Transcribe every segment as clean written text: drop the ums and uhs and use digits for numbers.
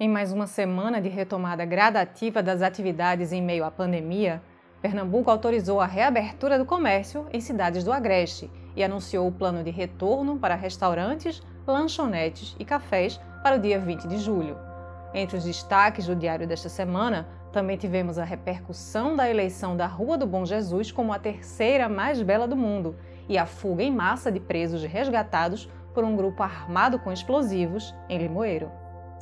Em mais uma semana de retomada gradativa das atividades em meio à pandemia, Pernambuco autorizou a reabertura do comércio em cidades do Agreste e anunciou o plano de retorno para restaurantes, lanchonetes e cafés para o dia 20 de julho. Entre os destaques do diário desta semana, também tivemos a repercussão da eleição da Rua do Bom Jesus como a terceira mais bela do mundo e a fuga em massa de presos resgatados por um grupo armado com explosivos em Limoeiro.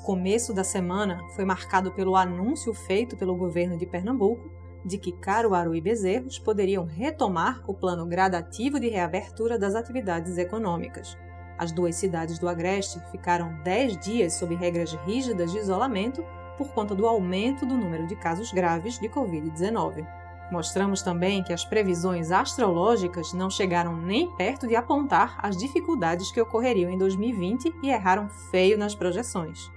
O começo da semana foi marcado pelo anúncio feito pelo governo de Pernambuco de que Caruaru e Bezerros poderiam retomar o plano gradativo de reabertura das atividades econômicas. As duas cidades do Agreste ficaram 10 dias sob regras rígidas de isolamento por conta do aumento do número de casos graves de Covid-19. Mostramos também que as previsões astrológicas não chegaram nem perto de apontar as dificuldades que ocorreriam em 2020 e erraram feio nas projeções.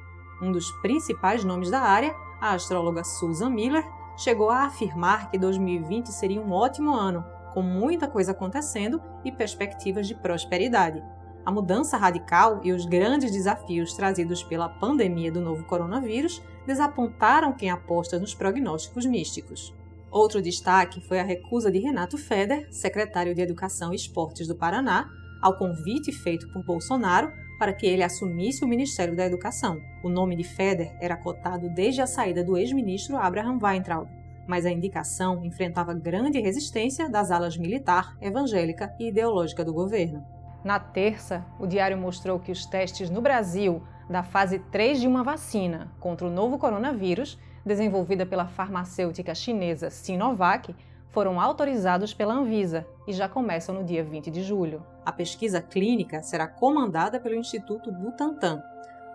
Um dos principais nomes da área, a astróloga Susan Miller, chegou a afirmar que 2020 seria um ótimo ano, com muita coisa acontecendo e perspectivas de prosperidade. A mudança radical e os grandes desafios trazidos pela pandemia do novo coronavírus desapontaram quem aposta nos prognósticos místicos. Outro destaque foi a recusa de Renato Feder, secretário de Educação e Esportes do Paraná, ao convite feito por Bolsonaro para que ele assumisse o Ministério da Educação. O nome de Feder era cotado desde a saída do ex-ministro Abraham Weintraub, mas a indicação enfrentava grande resistência das alas militar, evangélica e ideológica do governo. Na terça, o diário mostrou que os testes no Brasil da fase 3 de uma vacina contra o novo coronavírus, desenvolvida pela farmacêutica chinesa Sinovac, foram autorizados pela Anvisa e já começam no dia 20 de julho. A pesquisa clínica será comandada pelo Instituto Butantan.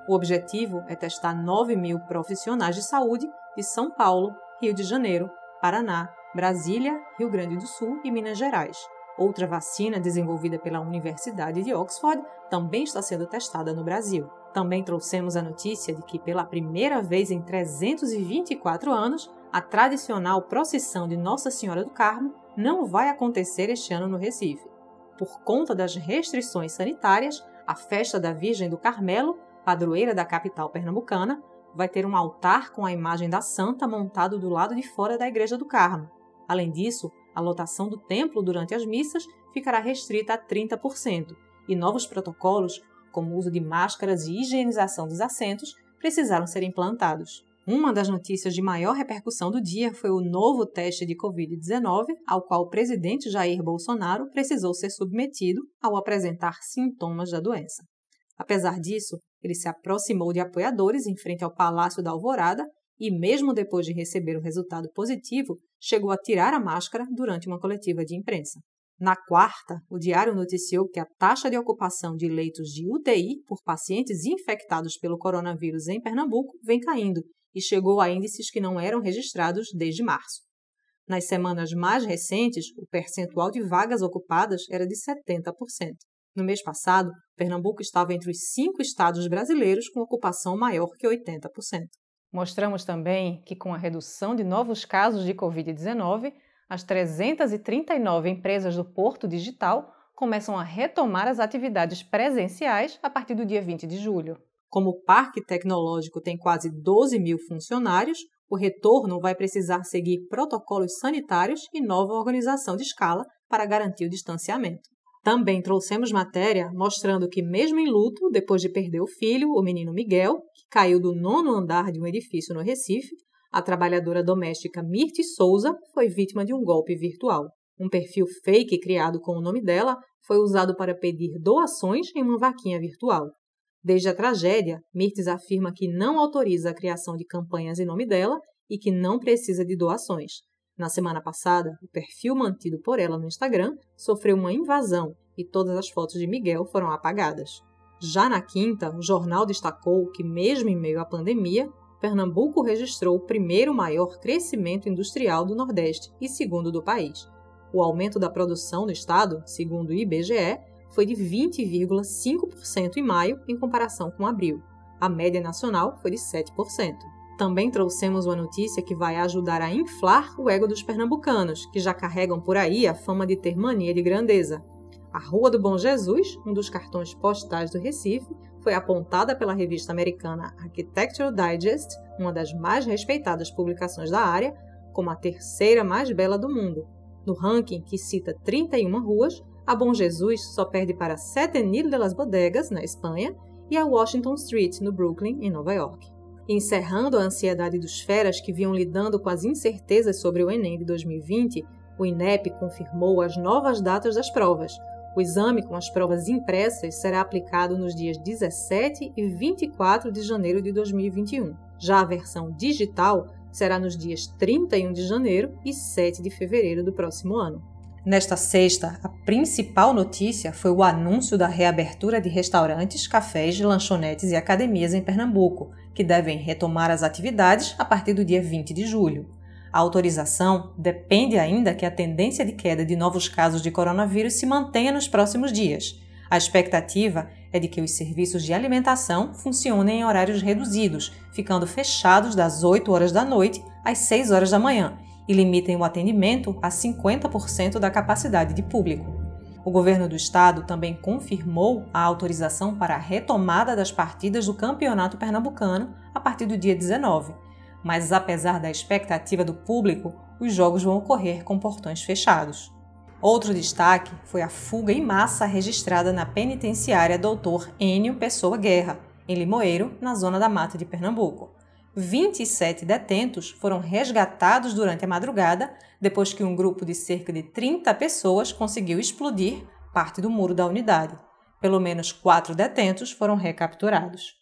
O objetivo é testar 9.000 profissionais de saúde de São Paulo, Rio de Janeiro, Paraná, Brasília, Rio Grande do Sul e Minas Gerais. Outra vacina desenvolvida pela Universidade de Oxford também está sendo testada no Brasil. Também trouxemos a notícia de que, pela primeira vez em 324 anos, a tradicional procissão de Nossa Senhora do Carmo não vai acontecer este ano no Recife. Por conta das restrições sanitárias, a festa da Virgem do Carmelo, padroeira da capital pernambucana, vai ter um altar com a imagem da santa montado do lado de fora da Igreja do Carmo. Além disso, a lotação do templo durante as missas ficará restrita a 30% e novos protocolos, como o uso de máscaras e higienização dos assentos, precisaram ser implantados. Uma das notícias de maior repercussão do dia foi o novo teste de Covid-19, ao qual o presidente Jair Bolsonaro precisou ser submetido ao apresentar sintomas da doença. Apesar disso, ele se aproximou de apoiadores em frente ao Palácio da Alvorada e, mesmo depois de receber o resultado positivo, chegou a tirar a máscara durante uma coletiva de imprensa. Na quarta, o diário noticiou que a taxa de ocupação de leitos de UTI por pacientes infectados pelo coronavírus em Pernambuco vem caindo e chegou a índices que não eram registrados desde março. Nas semanas mais recentes, o percentual de vagas ocupadas era de 70%. No mês passado, Pernambuco estava entre os 5 estados brasileiros com ocupação maior que 80%. Mostramos também que, com a redução de novos casos de Covid-19, as 339 empresas do Porto Digital começam a retomar as atividades presenciais a partir do dia 20 de julho. Como o Parque Tecnológico tem quase 12.000 funcionários, o retorno vai precisar seguir protocolos sanitários e nova organização de escala para garantir o distanciamento. Também trouxemos matéria mostrando que, mesmo em luto, depois de perder o filho, o menino Miguel, que caiu do 9º andar de um edifício no Recife, a trabalhadora doméstica Mirti Souza foi vítima de um golpe virtual. Um perfil fake criado com o nome dela foi usado para pedir doações em uma vaquinha virtual. Desde a tragédia, Mirtes afirma que não autoriza a criação de campanhas em nome dela e que não precisa de doações. Na semana passada, o perfil mantido por ela no Instagram sofreu uma invasão e todas as fotos de Miguel foram apagadas. Já na quinta, o jornal destacou que, mesmo em meio à pandemia, Pernambuco registrou o primeiro maior crescimento industrial do Nordeste e segundo do país. O aumento da produção no estado, segundo o IBGE, foi de 20,5% em maio em comparação com abril. A média nacional foi de 7%. Também trouxemos uma notícia que vai ajudar a inflar o ego dos pernambucanos, que já carregam por aí a fama de ter mania de grandeza. A Rua do Bom Jesus, um dos cartões postais do Recife, foi apontada pela revista americana Architectural Digest, uma das mais respeitadas publicações da área, como a terceira mais bela do mundo. No ranking, que cita 31 ruas, a Bom Jesus só perde para Avenida de las Bodegas, na Espanha, e a Washington Street, no Brooklyn, em Nova York. Encerrando a ansiedade dos feras que vinham lidando com as incertezas sobre o Enem de 2020, o INEP confirmou as novas datas das provas. O exame com as provas impressas será aplicado nos dias 17 e 24 de janeiro de 2021. Já a versão digital será nos dias 31 de janeiro e 7 de fevereiro do próximo ano. Nesta sexta, a principal notícia foi o anúncio da reabertura de restaurantes, cafés, lanchonetes e academias em Pernambuco, que devem retomar as atividades a partir do dia 20 de julho. A autorização depende ainda que a tendência de queda de novos casos de coronavírus se mantenha nos próximos dias. A expectativa é de que os serviços de alimentação funcionem em horários reduzidos, ficando fechados das 8 horas da noite às 6 horas da manhã, e limitem o atendimento a 50% da capacidade de público. O governo do estado também confirmou a autorização para a retomada das partidas do Campeonato Pernambucano a partir do dia 19, mas apesar da expectativa do público, os jogos vão ocorrer com portões fechados. Outro destaque foi a fuga em massa registrada na penitenciária Dr. Enio Pessoa Guerra, em Limoeiro, na zona da Mata de Pernambuco. 27 detentos foram resgatados durante a madrugada, depois que um grupo de cerca de 30 pessoas conseguiu explodir parte do muro da unidade. Pelo menos 4 detentos foram recapturados.